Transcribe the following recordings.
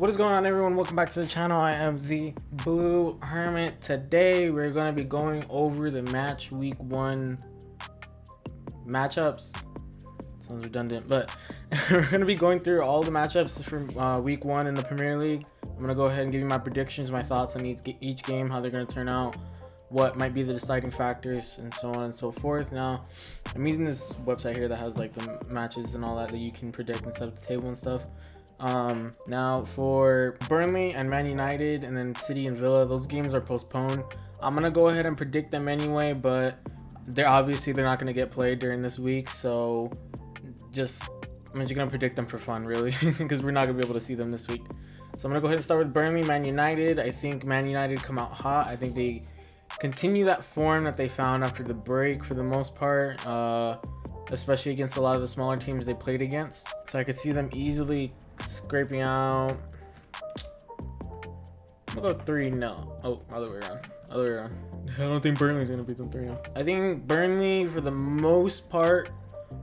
What is going on, everyone? Welcome back to the channel. I am the Blue Hermit. Today we're going to be going over the week 1 matchups. Sounds redundant, but we're going to be going through all the matchups for week 1 in the Premier League. I'm going to go ahead and give you my predictions, my thoughts on each game, how they're going to turn out, what might be the deciding factors, and so on and so forth. Now, I'm using this website here that has like the matches and all that you can predict and set up the table and stuff. Now for Burnley and Man United, and then City and Villa, those games are postponed. I'm gonna go ahead and predict them anyway, but they're not gonna get played during this week, so I'm just gonna predict them for fun, really, because we're not gonna be able to see them this week. So I'm gonna go ahead and start with Burnley, Man United. I think Man United come out hot. I think they continue that form that they found after the break for the most part, especially against a lot of the smaller teams they played against. So I could see them easily scraping out. I'm gonna go 3-0. Oh, other way around. I don't think Burnley's gonna beat them 3-0. I think Burnley, for the most part,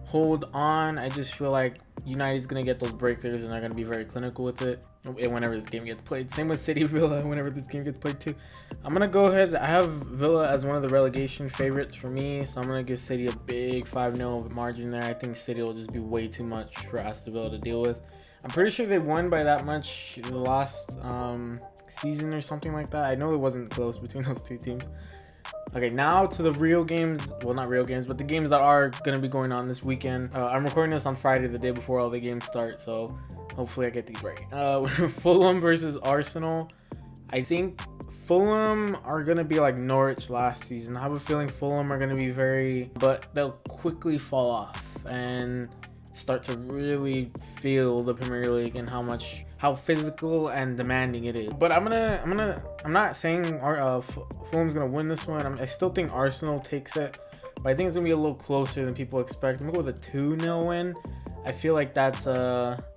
hold on. I just feel like United's gonna get those breakthroughs and they're gonna be very clinical with it whenever this game gets played. Same with City Villa whenever this game gets played too. I'm gonna go ahead. I have Villa as one of the relegation favorites for me, so I'm gonna give City a big 5-0 margin there. I think City will just be way too much for Aston Villa to deal with. I'm pretty sure they won by that much in the last season or something like that. I know it wasn't close between those two teams. Okay, now to the real games. Well, not real games, but the games that are going to be going on this weekend. I'm recording this on Friday, the day before all the games start, so hopefully I get these right. Fulham versus Arsenal. I think Fulham are going to be like Norwich last season. I have a feeling Fulham are going to be but they'll quickly fall off and start to really feel the Premier League and how physical and demanding it is. But I'm not saying Fulham's gonna win this one. I still think Arsenal takes it, but I think it's gonna be a little closer than people expect. I'm gonna go with a 2-0 win. I feel like that's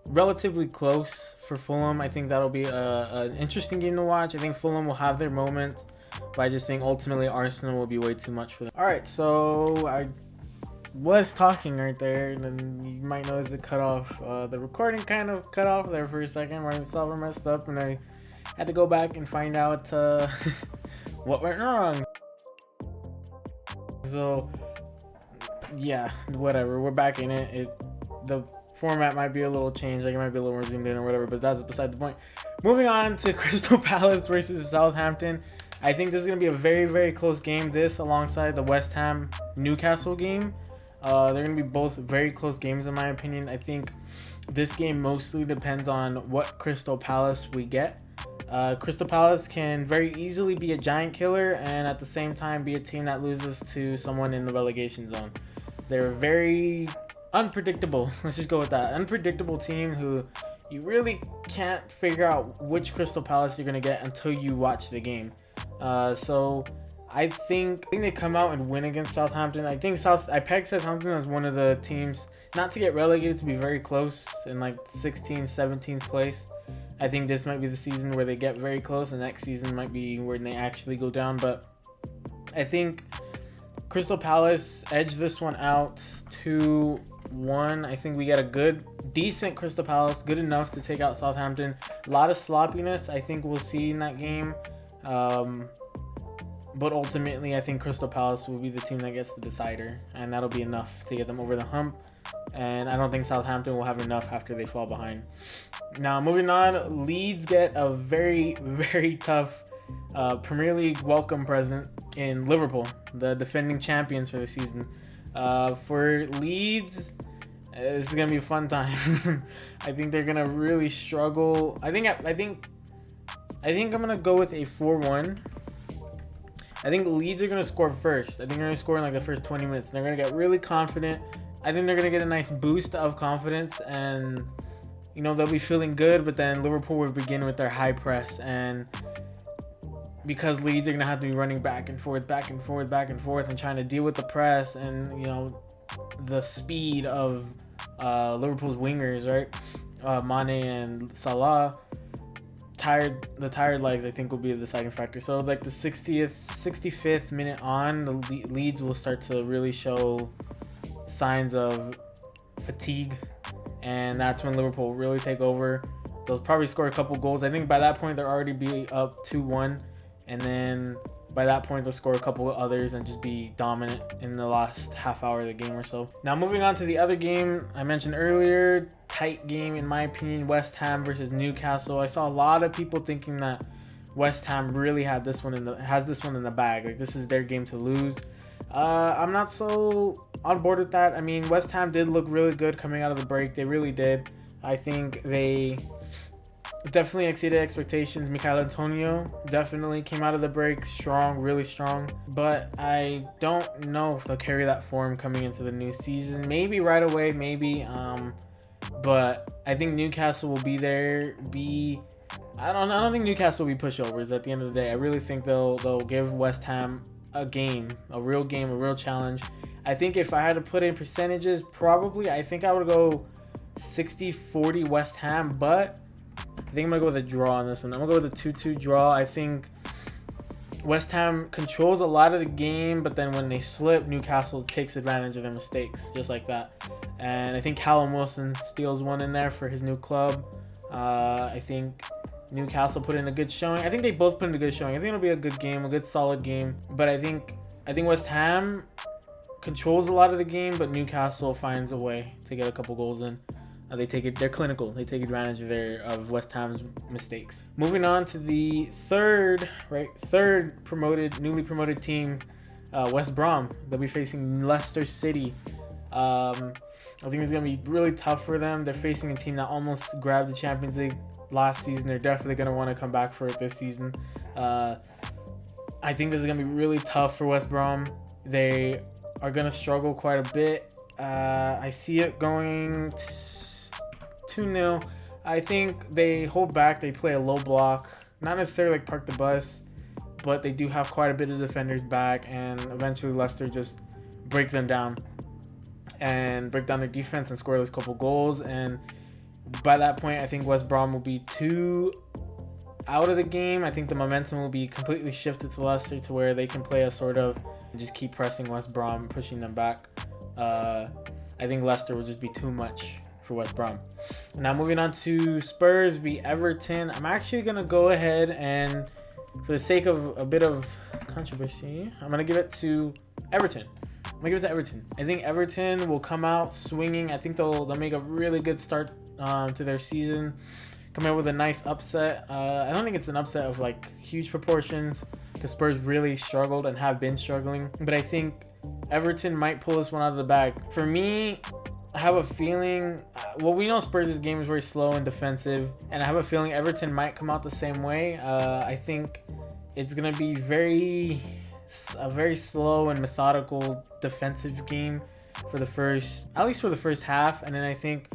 relatively close for Fulham. I think that'll be an interesting game to watch. I think Fulham will have their moments, but I just think ultimately Arsenal will be way too much for them. All right, so I was talking right there, and then you might notice it cut off. The recording kind of cut off there for a second where my server messed up, and I had to go back and find out what went wrong. So yeah, whatever, we're back in it. The format might be a little changed, like it might be a little more zoomed in or whatever, but that's beside the point. Moving on to Crystal Palace versus Southampton. I think this is going to be a very, very close game, this alongside the West Ham Newcastle game. They're going to be both very close games in my opinion. I think this game mostly depends on what Crystal Palace we get. Crystal Palace can very easily be a giant killer and at the same time be a team that loses to someone in the relegation zone. They're very unpredictable. Let's just go with that. Unpredictable team who you really can't figure out which Crystal Palace you're going to get until you watch the game. So I think they come out and win against Southampton. I peg Southampton as one of the teams not to get relegated, to be very close in like 16th, 17th place. I think this might be the season where they get very close, and next season might be where they actually go down. But I think Crystal Palace edge this one out 2-1. I think we get a decent Crystal Palace, good enough to take out Southampton. A lot of sloppiness I think we'll see in that game. But ultimately, I think Crystal Palace will be the team that gets the decider, and that'll be enough to get them over the hump. And I don't think Southampton will have enough after they fall behind. Now, moving on, Leeds get a very, very tough Premier League welcome present in Liverpool, the defending champions for the season. For Leeds, this is gonna be a fun time. I think they're gonna really struggle. I think I'm gonna go with a 4-1. I think Leeds are gonna score first. I think they're gonna score in like the first 20 minutes. They're gonna get really confident. I think they're gonna get a nice boost of confidence, and they'll be feeling good. But then Liverpool will begin with their high press, and because Leeds are gonna have to be running back and forth, and trying to deal with the press and the speed of Liverpool's wingers, right? Mane and Salah. The tired legs I think will be the deciding factor. So like the 65th minute on, the Leeds will start to really show signs of fatigue, and that's when Liverpool really take over. They'll probably score a couple goals. I think by that point they'll already be up 2-1, and then by that point they'll score a couple of others and just be dominant in the last half hour of the game or so. Now moving on to the other game I mentioned earlier, tight game in my opinion, West Ham versus Newcastle. I saw a lot of people thinking that West Ham really has this one in the bag. Like, this is their game to lose. I'm not so on board with that. I mean, West Ham did look really good coming out of the break. They really did. I think they definitely exceeded expectations. Michail Antonio definitely came out of the break strong, really strong. But I don't know if they'll carry that form coming into the new season. Maybe right away, maybe. But I think Newcastle will be there. I don't think Newcastle will be pushovers at the end of the day. I really think they'll give West Ham a real challenge. I think if I had to put in percentages, probably I think I would go 60-40 West Ham, but I think I'm gonna go with a draw on this one. I'm gonna go with a 2-2 draw. I think West Ham controls a lot of the game, but then when they slip, Newcastle takes advantage of their mistakes, just like that. And I think Callum Wilson steals one in there for his new club. I think Newcastle put in a good showing. I think they both put in a good showing. I think it'll be a good game, a good solid game. But I think West Ham controls a lot of the game, but Newcastle finds a way to get a couple goals in. They're clinical. They take advantage of West Ham's mistakes. Moving on to the third newly promoted team, West Brom. They'll be facing Leicester City. I think it's gonna be really tough for them. They're facing a team that almost grabbed the Champions League last season. They're definitely gonna want to come back for it this season. I think this is gonna be really tough for West Brom. They are gonna struggle quite a bit. I see it going 2-0. I think they hold back. They play a low block, not necessarily like park the bus, but they do have quite a bit of defenders back, and eventually Leicester just break them down and break down their defense and score those couple goals. And by that point, I think West Brom will be too out of the game. I think the momentum will be completely shifted to Leicester, to where they can play a sort of just keep pressing West Brom, pushing them back. I think Leicester will just be too much for West Brom. Now moving on to Spurs v Everton. I'm actually going to go ahead and, for the sake of a bit of controversy, I'm going to give it to Everton. I think Everton will come out swinging. I think they'll make a really good start to their season, come out with a nice upset. I don't think it's an upset of like huge proportions, because Spurs really struggled and have been struggling, but I think Everton might pull this one out of the bag. For me, I have a feeling, we know Spurs' game is very slow and defensive, and I have a feeling Everton might come out the same way. I think it's going to be a very slow and methodical defensive game at least for the first half, and then I think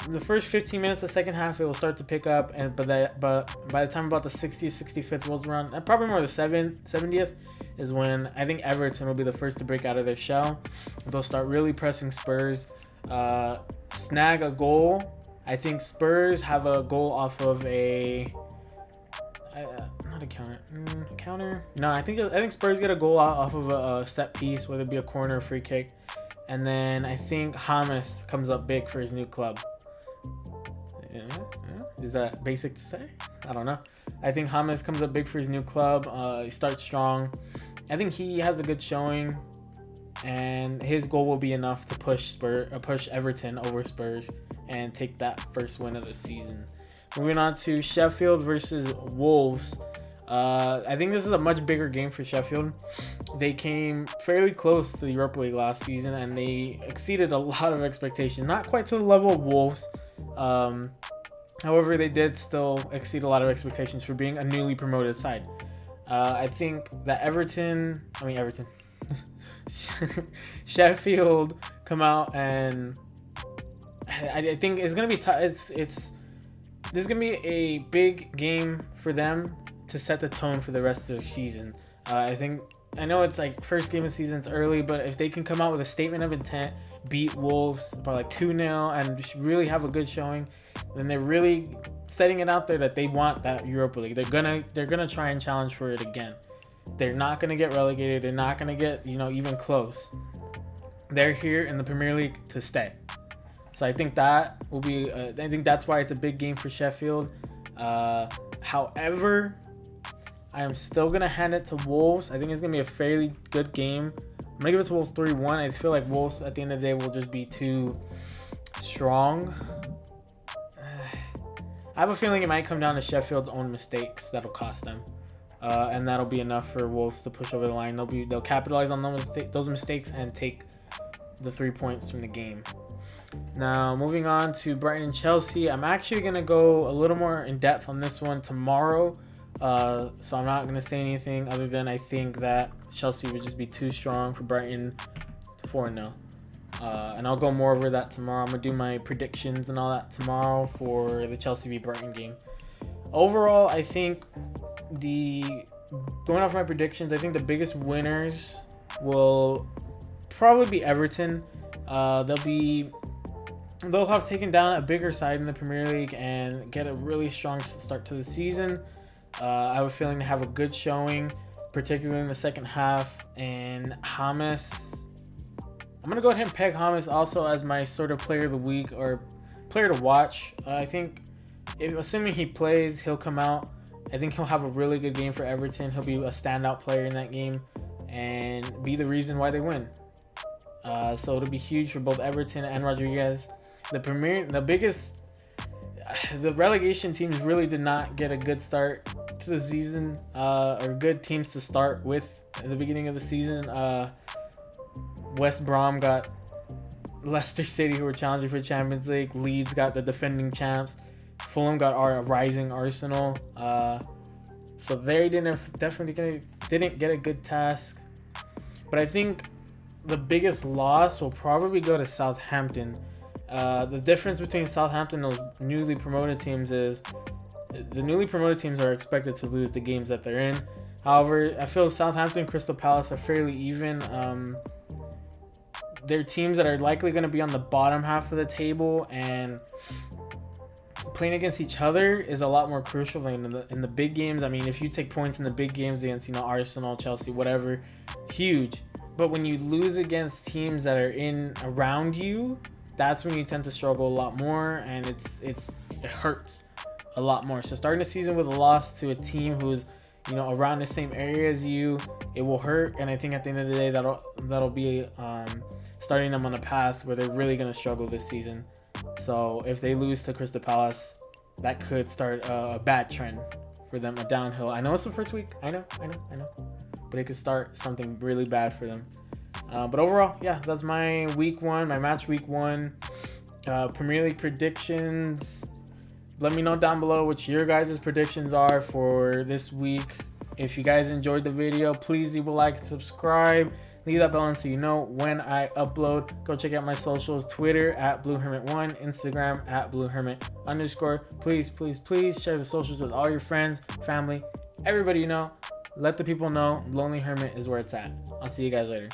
the first 15 minutes of the second half it will start to pick up, but by the time about the 60th, 65th rolls around, and probably more the 70th, is when I think Everton will be the first to break out of their shell. They'll start really pressing Spurs, snag a goal. I think Spurs have a goal off of not a counter. No, I think Spurs get a goal off of a set piece, whether it be a corner or free kick, and then I think James comes up big for his new club. Is that basic to say? I don't know. I think James comes up big for his new club. He starts strong. I think he has a good showing, and his goal will be enough to push Everton over Spurs and take that first win of the season. Moving on to Sheffield versus Wolves. I think this is a much bigger game for Sheffield. They came fairly close to the Europa League last season, and they exceeded a lot of expectations. Not quite to the level of Wolves. However, they did still exceed a lot of expectations for being a newly promoted side. I think that Sheffield come out, and I think it's gonna be tough. This is gonna be a big game for them to set the tone for the rest of the season. I know it's like first game of the season, it's early, but if they can come out with a statement of intent, beat Wolves by like 2-0, and just really have a good showing, then they're really setting it out there that they want that Europa League. They're gonna try and challenge for it again. They're not gonna get relegated. They're not gonna get even close. They're here in the Premier League to stay. So I think that will be. I think that's why it's a big game for Sheffield. However, I am still gonna hand it to Wolves. I think it's gonna be a fairly good game. I'm gonna give it to Wolves 3-1. I feel like Wolves at the end of the day will just be too strong. I have a feeling it might come down to Sheffield's own mistakes that'll cost them, and that'll be enough for Wolves to push over the line. They'll capitalize on those mistakes and take the 3 points from the game. Now, moving on to Brighton and Chelsea, I'm actually gonna go a little more in depth on this one tomorrow. So I'm not gonna say anything other than I think that Chelsea would just be too strong for Brighton 4-0. And I'll go more over that tomorrow. I'm gonna do my predictions and all that tomorrow for the Chelsea v Brighton game. Overall, I think going off my predictions, I think the biggest winners will probably be Everton. They'll have taken down a bigger side in the Premier League and get a really strong start to the season. I have a feeling they have a good showing, particularly in the second half. And James, I'm going to go ahead and peg James also as my sort of player of the week or player to watch. I think, assuming he plays, he'll come out. I think he'll have a really good game for Everton. He'll be a standout player in that game and be the reason why they win. So it'll be huge for both Everton and Rodriguez. The relegation teams really did not get a good start to the season, or good teams to start with at the beginning of the season. West Brom got Leicester City, who were challenging for the Champions League. Leeds got the defending champs. Fulham got our rising Arsenal. So they definitely didn't get a good task. But I think the biggest loss will probably go to Southampton. The difference between Southampton and those newly promoted teams is the newly promoted teams are expected to lose the games that they're in. However, I feel Southampton and Crystal Palace are fairly even. They're teams that are likely going to be on the bottom half of the table, and playing against each other is a lot more crucial than in the big games. I mean, if you take points in the big games against, Arsenal, Chelsea, whatever, huge. But when you lose against teams that are in around you, that's when you tend to struggle a lot more, and it hurts a lot more. So starting the season with a loss to a team who's around the same area as you, it will hurt. And I think at the end of the day, that'll be starting them on a path where they're really going to struggle this season. So if they lose to Crystal Palace, that could start a bad trend for them, a downhill. I know it's the first week. I know. But it could start something really bad for them. But overall, yeah, that's my match week one. Premier League predictions. Let me know down below what your guys' predictions are for this week. If you guys enjoyed the video, please leave a like and subscribe. Leave that bell on so you know when I upload. Go check out my socials: Twitter @BlueHermit1, Instagram @BlueHermit_. Please share the socials with all your friends, family, everybody you know. Let the people know Lonely Hermit is where it's at. I'll see you guys later.